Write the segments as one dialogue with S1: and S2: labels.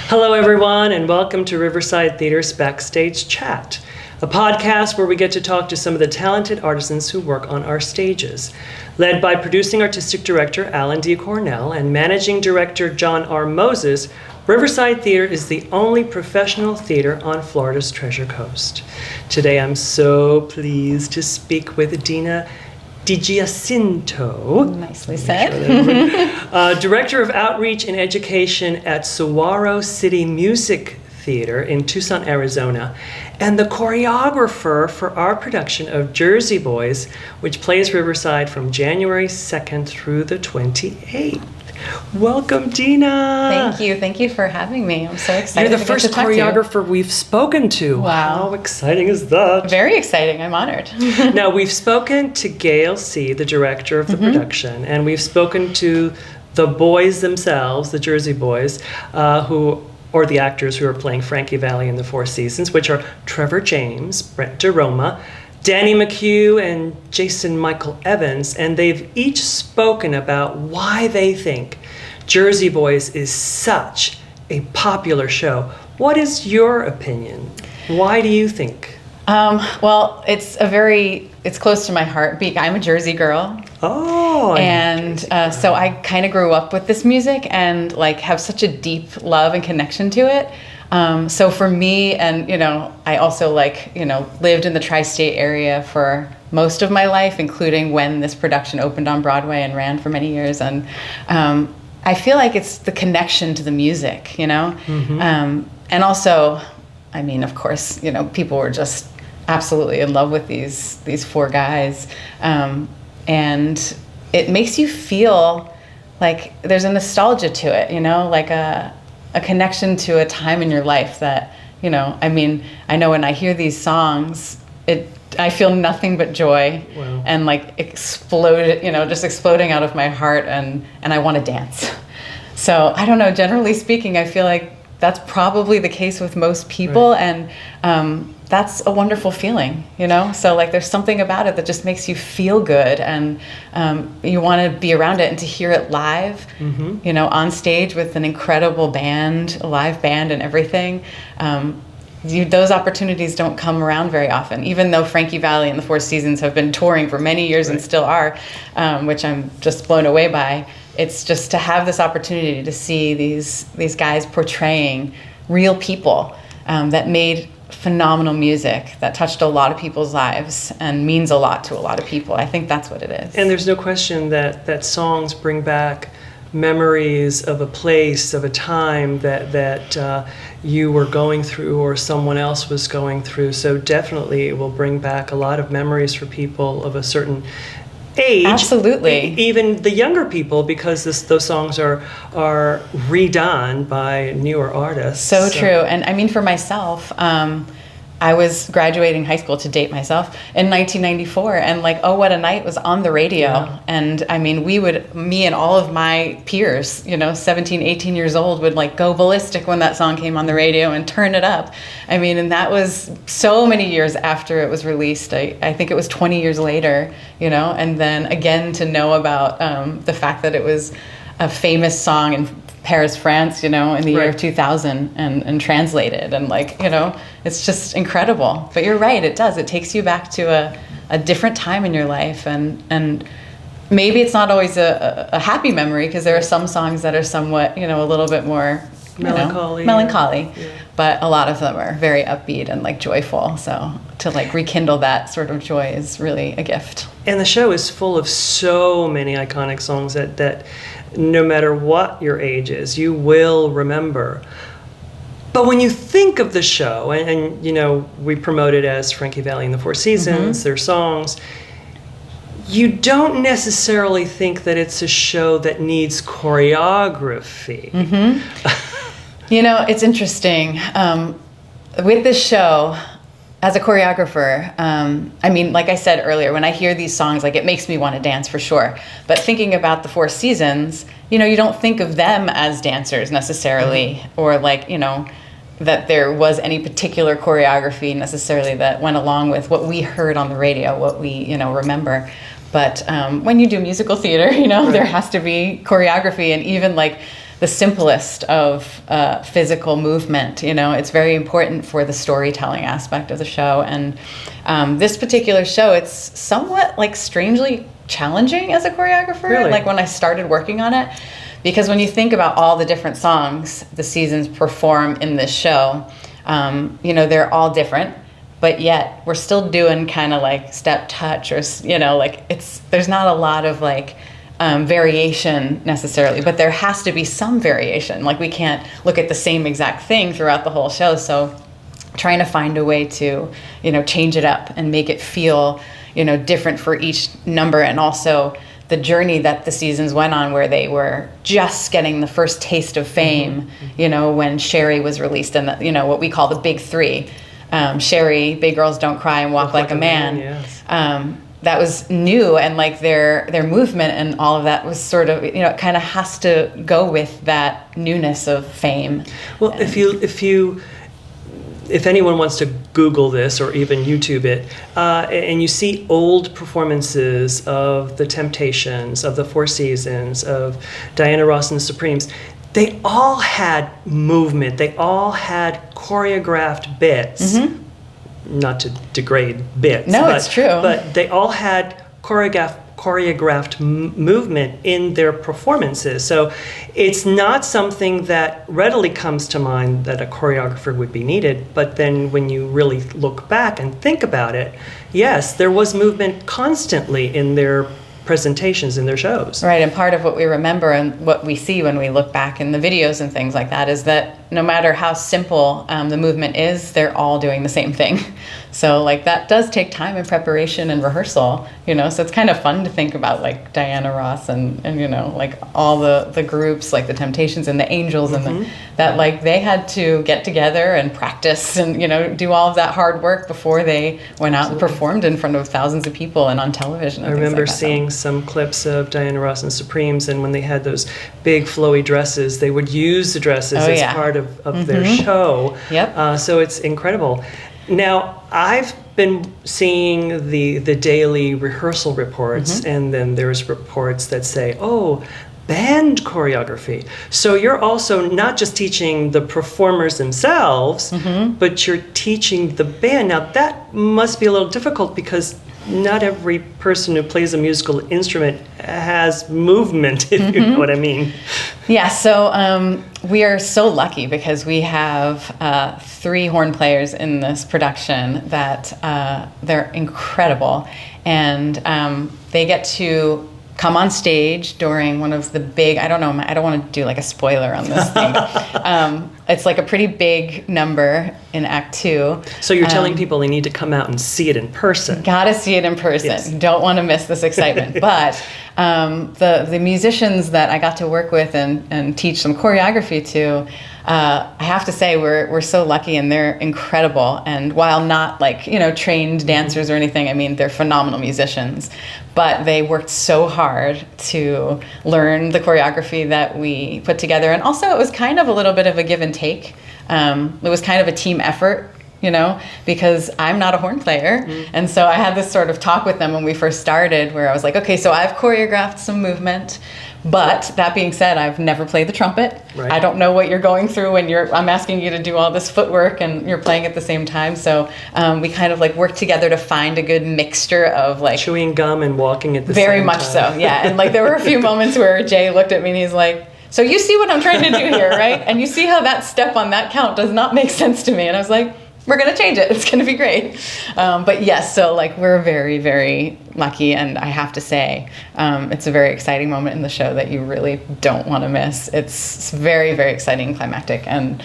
S1: Hello, everyone, and welcome to Riverside Theater's Backstage Chat, a podcast where we get to talk to some of the talented artisans who work on our stages. Led by producing artistic director Alan D. Cornell and managing director John R. Moses, Riverside Theater is the only professional theater on Florida's Treasure Coast. Today, I'm so pleased to speak with Dena DiGiacinto.
S2: Nicely said.
S1: Director of Outreach and Education at Saguaro City Music Theater in Tucson, Arizona, and the choreographer for our production of Jersey Boys, which plays Riverside from January 2nd through the 28th. Welcome, Dena.
S2: Thank you for having me. I'm so excited.
S1: You're the first choreographer we've spoken to.
S2: Wow.
S1: How exciting is that?
S2: Very exciting. I'm honored.
S1: Now, we've spoken to Gail C., the director of the production, and we've spoken to the boys themselves, the Jersey Boys, or the actors who are playing Frankie Valli in the Four Seasons, which are Trevor James, Brent DeRoma, Danny McHugh, and Jason Michael Evans, and they've each spoken about why they think Jersey Boys is such a popular show. What is your opinion? Why do you think?
S2: Well, it's close to my heart. I'm a Jersey girl.
S1: Oh.
S2: And so I kind of grew up with this music and have such a deep love and connection to it. So for me, and I also lived in the tri-state area for most of my life, including when this production opened on Broadway and ran for many years. And I feel like it's the connection to the music, and also, of course, people were just absolutely in love with these four guys, and it makes you feel like there's a nostalgia to it, like a connection to a time in your life that, I know when I hear these songs, I feel nothing but joy. Wow. And just exploding out of my heart, and I want to dance. So I don't know, generally speaking, I feel like that's probably the case with most people. Right. And that's a wonderful feeling, So there's something about it that just makes you feel good, and you want to be around it and to hear it live, on stage with an incredible band, a live band and everything. Those opportunities don't come around very often, even though Frankie Valli and the Four Seasons have been touring for many years and still are, which I'm just blown away by. It's just to have this opportunity to see these guys portraying real people that made phenomenal music that touched a lot of people's lives and means a lot to a lot of people. I think that's what it is.
S1: And there's no question that songs bring back memories of a place, of a time that you were going through or someone else was going through. So definitely it will bring back a lot of memories for people of a certain age.
S2: Absolutely.
S1: Even the younger people, because those songs are redone by newer artists.
S2: So true. And for myself, I was graduating high school, to date myself, in 1994, and Oh What a Night was on the radio. Yeah. And me and all of my peers, 17, 18 years old, would go ballistic when that song came on the radio and turn it up. And that was so many years after it was released. I think it was 20 years later, and then again to know about the fact that it was a famous song in Paris, France, in the year of 2000 and translated, and it's just incredible. But you're right, it does. It takes you back to a different time in your life, and maybe it's not always a happy memory, because there are some songs that are somewhat, a little bit more melancholy. Yeah. But a lot of them are very upbeat and joyful. So to rekindle that sort of joy is really a gift.
S1: And the show is full of so many iconic songs that no matter what your age is, you will remember. But when you think of the show, and we promote it as Frankie Valli and the Four Seasons, their songs, you don't necessarily think that it's a show that needs choreography.
S2: It's interesting. With this show, as a choreographer, like I said earlier, when I hear these songs, it makes me want to dance for sure. But thinking about the Four Seasons, you don't think of them as dancers necessarily, or that there was any particular choreography necessarily that went along with what we heard on the radio, what we, remember. But when you do musical theater, there has to be choreography, and even the simplest of physical movement. You know, it's very important for the storytelling aspect of the show. And this particular show, it's somewhat like strangely challenging as a choreographer.
S1: Really?
S2: Like when I started working on it, because when you think about all the different songs the seasons perform in this show, you know, they're all different, but yet we're still doing kind of like step touch, or, you know, like there's not a lot of like variation necessarily, but there has to be some variation. Like we can't look at the same exact thing throughout the whole show. So trying to find a way to, you know, change it up and make it feel, you know, different for each number. And also the journey that the seasons went on, where they were just getting the first taste of fame, you know, when Sherry was released, and you know, what we call the big three. Sherry, Big Girls Don't Cry and Walk Like a Man.
S1: Yes.
S2: That was new, and like their movement and all of that was sort of, you know, it kind of has to go with that newness of fame.
S1: Well, if anyone wants to Google this or even YouTube it, and you see old performances of The Temptations, of the Four Seasons, of Diana Ross and the Supremes, they all had movement. They all had choreographed bits. Not to degrade bits.
S2: No, it's true.
S1: But they all had choreographed movement in their performances. So it's not something that readily comes to mind that a choreographer would be needed. But then when you really look back and think about it, yes, there was movement constantly in their presentations in their shows.
S2: Right, and part of what we remember and what we see when we look back in the videos and things like that is that no matter how simple the movement is, they're all doing the same thing. So like that does take time and preparation and rehearsal, you know, so it's kind of fun to think about like Diana Ross and you know, like all the groups like the Temptations and the Angels and that like they had to get together and practice and, you know, do all of that hard work before they went out and performed in front of thousands of people and on television and
S1: I remember
S2: things like that.
S1: seeing some clips of Diana Ross and Supremes, and when they had those big flowy dresses, they would use the dresses as part of their show.
S2: Yep.
S1: So it's incredible. Now, I've been seeing the daily rehearsal reports, and then there's reports that say, oh, band choreography. So you're also not just teaching the performers themselves, but you're teaching the band. Now, that must be a little difficult because not every person who plays a musical instrument has movement, if you know what I mean.
S2: Yeah, so we are so lucky because we have 3 horn players in this production that they're incredible. And they get to come on stage during one of the big, I don't want to do like a spoiler on this thing. It's like a pretty big number in Act 2.
S1: So you're telling people they need to come out and see it in person.
S2: Gotta see it in person.
S1: Yes.
S2: Don't want to miss this excitement. But the musicians that I got to work with and teach some choreography to, I have to say we're so lucky, and they're incredible. And while not like, you know, trained dancers or anything, I mean, they're phenomenal musicians. But they worked so hard to learn the choreography that we put together. And also it was kind of a little bit of a give and take. It was kind of a team effort, you know, because I'm not a horn player. And so I had this sort of talk with them when we first started where I was like, okay, so I've choreographed some movement, but that being said, I've never played the trumpet.
S1: Right.
S2: I don't know what you're going through when I'm asking you to do all this footwork and you're playing at the same time. So we kind of like worked together to find a good mixture of like
S1: chewing gum and walking at the same time.
S2: Very much so, yeah. And like there were a few moments where Jay looked at me and he's like, so you see what I'm trying to do here, right? And you see how that step on that count does not make sense to me. And I was like, we're going to change it. It's going to be great. But yes, so like we're very, very lucky. And I have to say, it's a very exciting moment in the show that you really don't want to miss. It's very, very exciting and climactic. And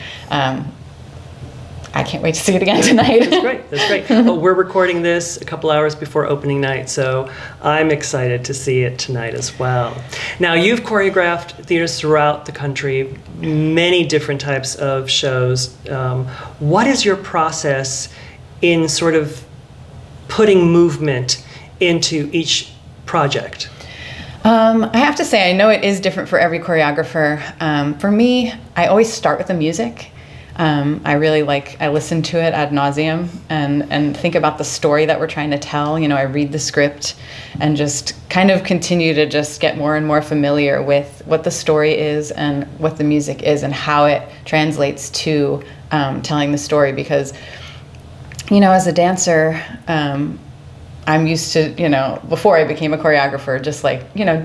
S2: I can't wait to see it again tonight.
S1: That's great. That's great. Well, we're recording this a couple hours before opening night, so I'm excited to see it tonight as well. Now, you've choreographed theaters throughout the country, many different types of shows. What is your process in sort of putting movement into each project?
S2: I have to say, I know it is different for every choreographer. For me, I always start with the music. I really I listen to it ad nauseum and think about the story that we're trying to tell. I read the script and just kind of continue to just get more and more familiar with what the story is and what the music is and how it translates to telling the story. Because, as a dancer, I'm used to, before I became a choreographer, just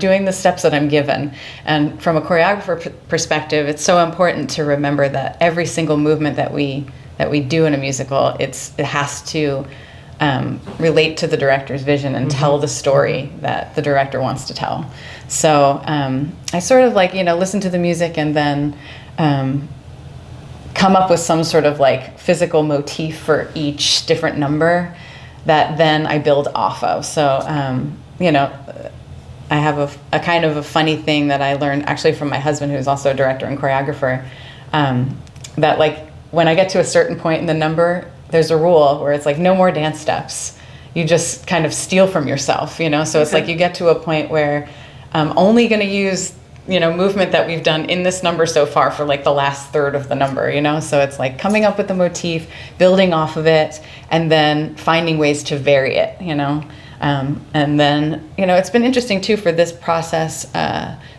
S2: doing the steps that I'm given. And from a choreographer perspective, it's so important to remember that every single movement that we do in a musical, it has to relate to the director's vision and tell the story that the director wants to tell. So I sort of listen to the music and then come up with some sort of physical motif for each different number that then I build off of. So, I have a kind of a funny thing that I learned actually from my husband, who's also a director and choreographer, that when I get to a certain point in the number, there's a rule where it's no more dance steps. You just kind of steal from yourself, So it's you get to a point where I'm only going to use movement that we've done in this number so far for the last third of the number, So it's coming up with a motif, building off of it, and then finding ways to vary it, And then, it's been interesting too for this process,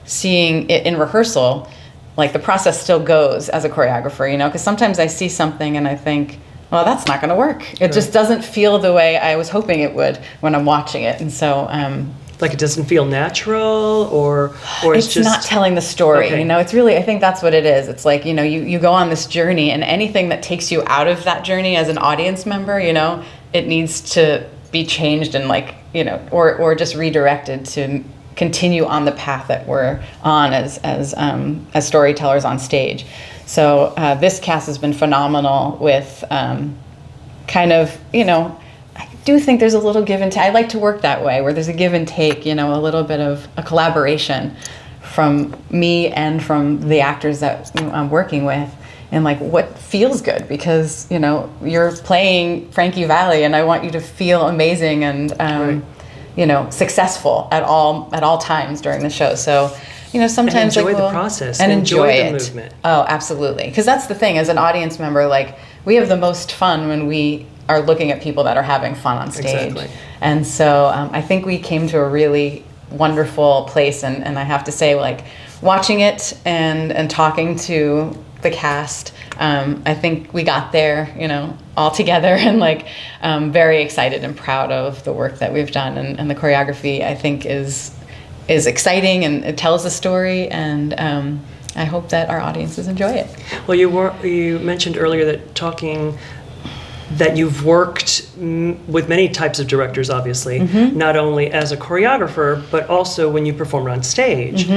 S2: seeing it in rehearsal, the process still goes as a choreographer, because sometimes I see something and I think, well, that's not going to work. It just doesn't feel the way I was hoping it would when I'm watching it. And so,
S1: it doesn't feel natural, or
S2: it's just not telling the story.
S1: Okay.
S2: It's really, I think that's what it is. It's you go on this journey, and anything that takes you out of that journey as an audience member, it needs to be changed and or just redirected to continue on the path that we're on as storytellers on stage. So this cast has been phenomenal with kind of, I do think there's a little give and take. I like to work that way, where there's a give and take, a little bit of a collaboration from me and from the actors that I'm working with, and what feels good, because you're playing Frankie Valli, and I want you to feel amazing and right.
S1: Successful
S2: at all times during the show. So sometimes
S1: and enjoy the process
S2: and enjoy
S1: the
S2: it.
S1: Movement.
S2: Oh, absolutely, because that's the thing. As an audience member, we have the most fun when we are looking at people that are having fun on stage.
S1: Exactly.
S2: And so I think we came to a really wonderful place, and I have to say, watching it and talking to the cast, I think we got there, all together, and very excited and proud of the work that we've done, and the choreography, I think, is exciting, and it tells a story, and I hope that our audiences enjoy it.
S1: Well, you mentioned earlier that you've worked with many types of directors, obviously, not only as a choreographer, but also when you performed on stage.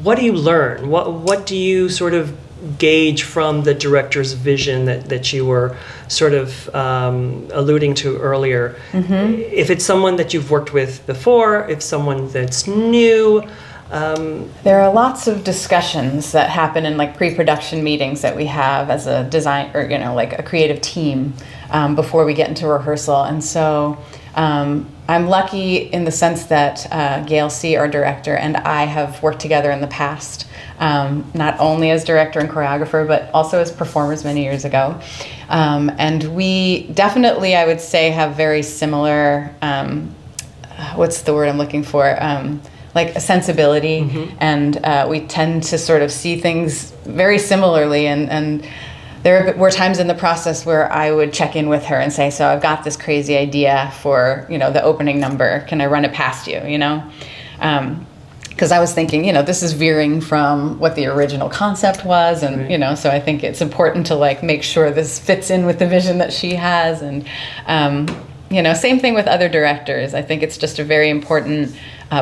S1: What do you learn? What do you sort of gauge from the director's vision that you were sort of alluding to earlier? If it's someone that you've worked with before, if someone that's new.
S2: There are lots of discussions that happen in pre-production meetings that we have as a design or a creative team before we get into rehearsal. And so I'm lucky in the sense that Gail C., our director, and I have worked together in the past, not only as director and choreographer, but also as performers many years ago. And we definitely, I would say, have very similar, what's the word I'm looking for? A sensibility, and we tend to sort of see things very similarly, and there were times in the process where I would check in with her and say, so I've got this crazy idea for the opening number, can I run it past you, because I was thinking, this is veering from what the original concept was, and
S1: right.
S2: So I think it's important to make sure this fits in with the vision that she has, and same thing with other directors. I think it's just a very important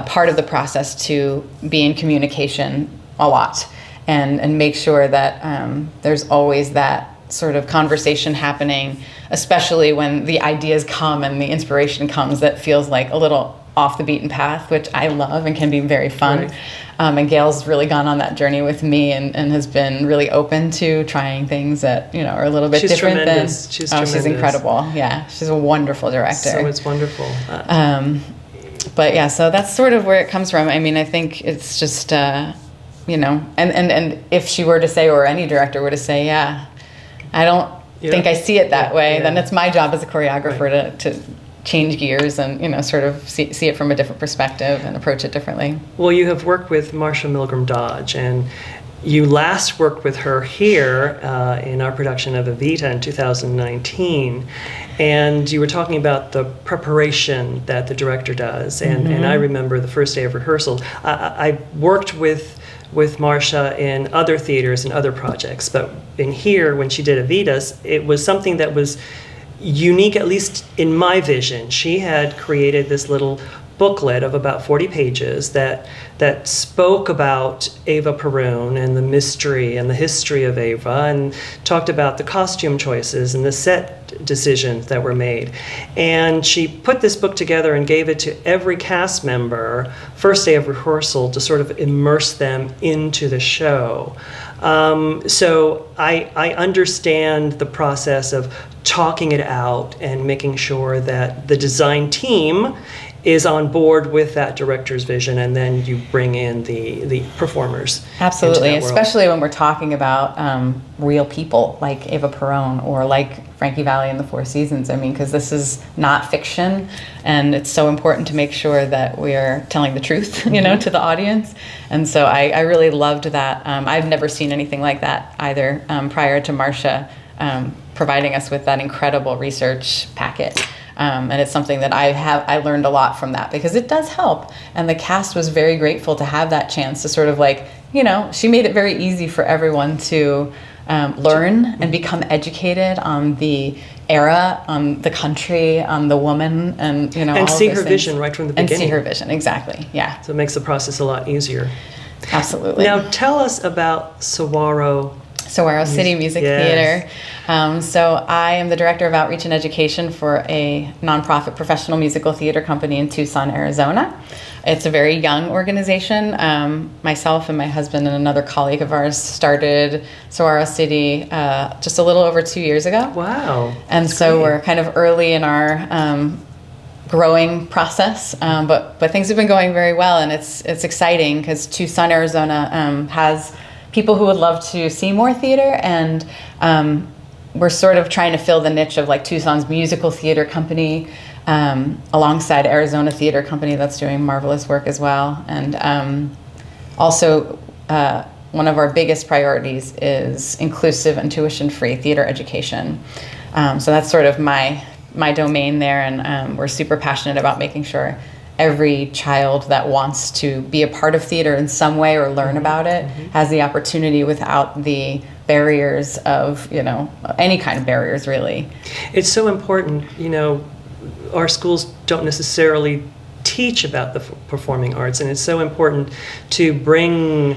S2: part of the process to be in communication a lot and make sure that there's always that sort of conversation happening, especially when the ideas come and the inspiration comes that feels a little off the beaten path, which I love and can be very fun.
S1: Right.
S2: And Gail's really gone on that journey with me and has been really open to trying things that are a little bit
S1: She's
S2: different
S1: tremendous. She's tremendous.
S2: She's incredible. Yeah, she's a wonderful director.
S1: So it's wonderful.
S2: But yeah, so that's sort of where it comes from. I mean, I think it's just and if she were to say, or any director were to say, yeah, I don't think I see it that way, then it's my job as a choreographer to change gears and, sort of see it from a different perspective and approach it differently.
S1: Well, you have worked with Marsha Milgram Dodge, and you last worked with her here in our production of Evita in 2019, and you were talking about the preparation that the director does, and I remember the first day of rehearsal. I worked with Marsha in other theaters and other projects, but in here, when she did Evitas, it was something that was unique, at least in my vision. She had created this little booklet of about 40 pages that spoke about Eva Peron and the mystery and the history of Eva, and talked about the costume choices and the set decisions that were made. And she put this book together and gave it to every cast member first day of rehearsal to sort of immerse them into the show. So I understand the process of talking it out and making sure that the design team is on board with that director's vision, and then you bring in the performers.
S2: Absolutely, especially when we're talking about real people like Eva Peron or like Frankie Valli in the Four Seasons. I mean, because this is not fiction, and it's so important to make sure that we're telling the truth, to the audience. And so I really loved that. I've never seen anything like that either prior to Marsha providing us with that incredible research packet. And it's something that I learned a lot from that, because it does help. And the cast was very grateful to have that chance to sort of she made it very easy for everyone to learn and become educated on the era, on the country, on the woman, and
S1: and
S2: all
S1: see
S2: of those
S1: her
S2: things.
S1: vision right from the beginning.
S2: And see her vision, exactly. Yeah.
S1: So it makes the process a lot easier.
S2: Absolutely.
S1: Now tell us about Saguaro
S2: City Music Theater. So I am the Director of Outreach and Education for a nonprofit professional musical theater company in Tucson, Arizona. It's a very young organization. Myself and my husband and another colleague of ours started Saguaro City just a little over 2 years ago.
S1: Wow.
S2: And so we're kind of early in our growing process, but things have been going very well, and it's exciting because Tucson, Arizona has people who would love to see more theater, and we're sort of trying to fill the niche of like Tucson's musical theater company alongside Arizona Theater Company that's doing marvelous work as well. And also one of our biggest priorities is inclusive and tuition-free theater education. So that's sort of my domain there, and we're super passionate about making sure every child that wants to be a part of theater in some way or learn about it has the opportunity without the barriers of, any kind of barriers, really.
S1: It's so important, our schools don't necessarily teach about the performing arts, and it's so important to bring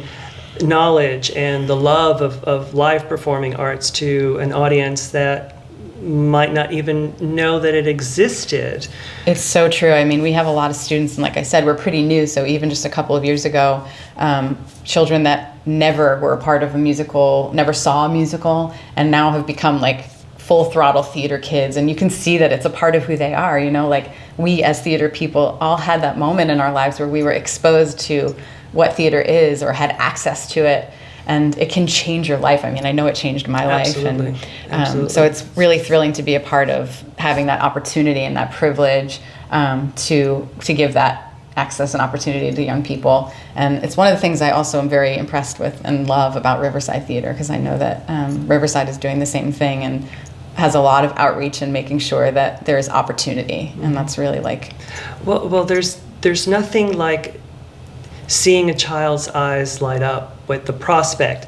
S1: knowledge and the love of live performing arts to an audience that might not even know that it existed.
S2: It's so true. I mean, we have a lot of students, and like I said, we're pretty new, so even just a couple of years ago, children that never were a part of a musical, never saw a musical, and now have become like full throttle theater kids, and you can see that it's a part of who they are, like we as theater people all had that moment in our lives where we were exposed to what theater is or had access to it. And it can change your life. I mean, I know it changed my life. And so it's really thrilling to be a part of having that opportunity and that privilege to give that access and opportunity to young people. And it's one of the things I also am very impressed with and love about Riverside Theater, because I know that Riverside is doing the same thing and has a lot of outreach and making sure that there is opportunity. And that's really like...
S1: Well, there's nothing like seeing a child's eyes light up with the prospect.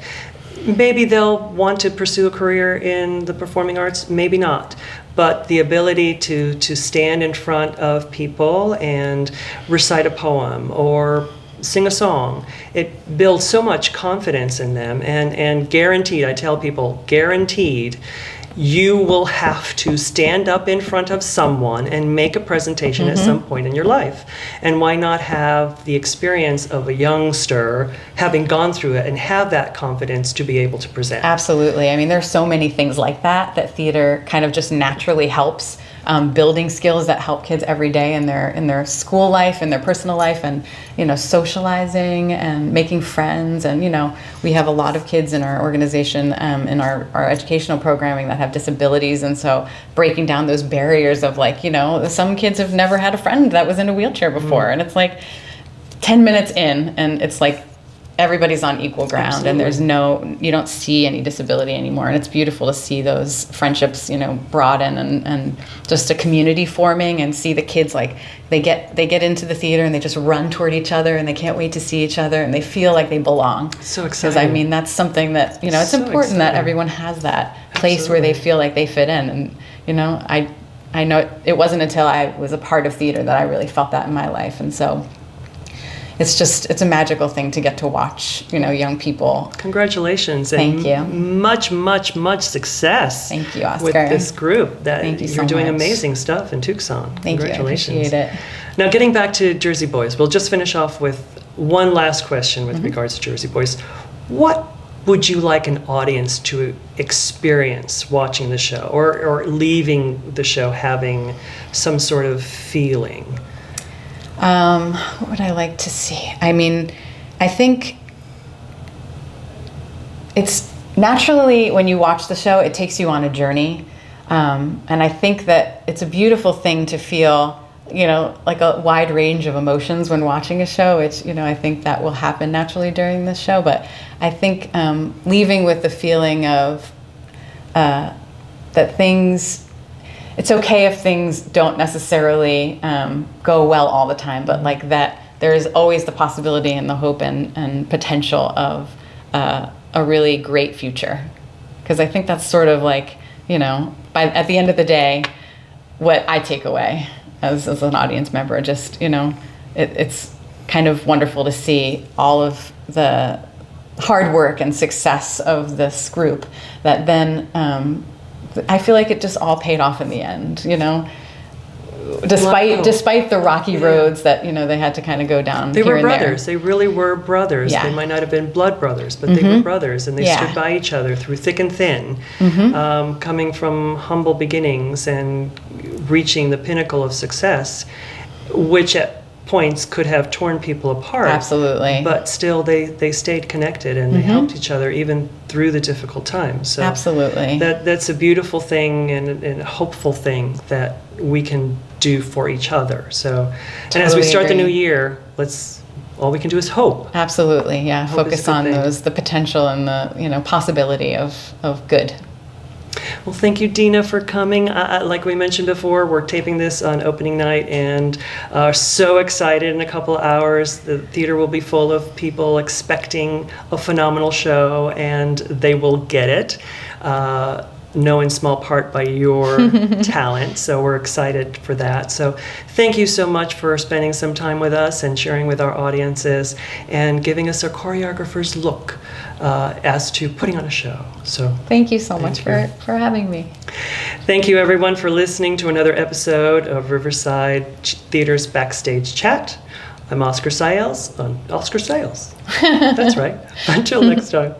S1: Maybe they'll want to pursue a career in the performing arts, maybe not. But the ability to stand in front of people and recite a poem or sing a song, it builds so much confidence in them. And guaranteed, I tell people, guaranteed, you will have to stand up in front of someone and make a presentation at some point in your life. And why not have the experience of a youngster having gone through it and have that confidence to be able to present?
S2: Absolutely. I mean, there's so many things like that theater kind of just naturally helps building skills that help kids every day in their school life, in their personal life, and socializing and making friends. And we have a lot of kids in our organization, in our educational programming, that have disabilities, and so breaking down those barriers of some kids have never had a friend that was in a wheelchair before, and it's like 10 minutes in, and it's like everybody's on equal ground. Absolutely. And you don't see any disability anymore. And it's beautiful to see those friendships, broaden and just a community forming, and see the kids, they get into the theater and they just run toward each other and they can't wait to see each other and they feel like they belong.
S1: So exciting.
S2: Because that's something that, it's so important exciting that everyone has that place Absolutely. Where they feel like they fit in. And, I know it wasn't until I was a part of theater that I really felt that in my life. And so it's a magical thing to get to watch, young people.
S1: Congratulations.
S2: Thank you.
S1: Much, much, much success.
S2: Thank you, Oscar.
S1: With this group.
S2: Thank you so
S1: You're doing
S2: much.
S1: Amazing stuff in Tucson.
S2: Thank
S1: Congratulations.
S2: you. I appreciate it.
S1: Now, getting back to Jersey Boys, we'll just finish off with one last question with regards to Jersey Boys. What would you like an audience to experience watching the show, or leaving the show having some sort of feeling?
S2: What would I like to see? I think it's naturally, when you watch the show, it takes you on a journey. And I think that it's a beautiful thing to feel, like a wide range of emotions when watching a show, which, I think that will happen naturally during the show. But I think leaving with the feeling of that it's okay if things don't necessarily go well all the time, but that there is always the possibility and the hope and potential of a really great future. Because I think that's sort of at the end of the day, what I take away as an audience member. Just, it's kind of wonderful to see all of the hard work and success of this group that then I feel like it just all paid off in the end, despite the rocky roads that, they had to kind of go down.
S1: They
S2: here
S1: were
S2: and
S1: brothers.
S2: there.
S1: They really were brothers.
S2: Yeah.
S1: They might not have been blood brothers, but they were brothers, and they stood by each other through thick and thin, coming from humble beginnings and reaching the pinnacle of success, which at points could have torn people apart.
S2: Absolutely.
S1: But still, they stayed connected, and they helped each other even through the difficult times. So
S2: absolutely.
S1: That's a beautiful thing and a hopeful thing that we can do for each other. So, and as we start the new year, all we can do is hope.
S2: Absolutely, yeah.
S1: Hope
S2: focus on the potential and the possibility of good.
S1: Well, thank you, Dena, for coming. Like we mentioned before, we're taping this on opening night and are so excited. In a couple of hours, the theater will be full of people expecting a phenomenal show, and they will get it. No in small part by your talent, so we're excited for that. So thank you so much for spending some time with us and sharing with our audiences and giving us a choreographer's look as to putting on a show. So
S2: thank you so much for having me.
S1: Thank you, everyone, for listening to another episode of Riverside Theater's Backstage Chat. I'm Oscar Sayles. Oscar Sayles. That's right. Until next time.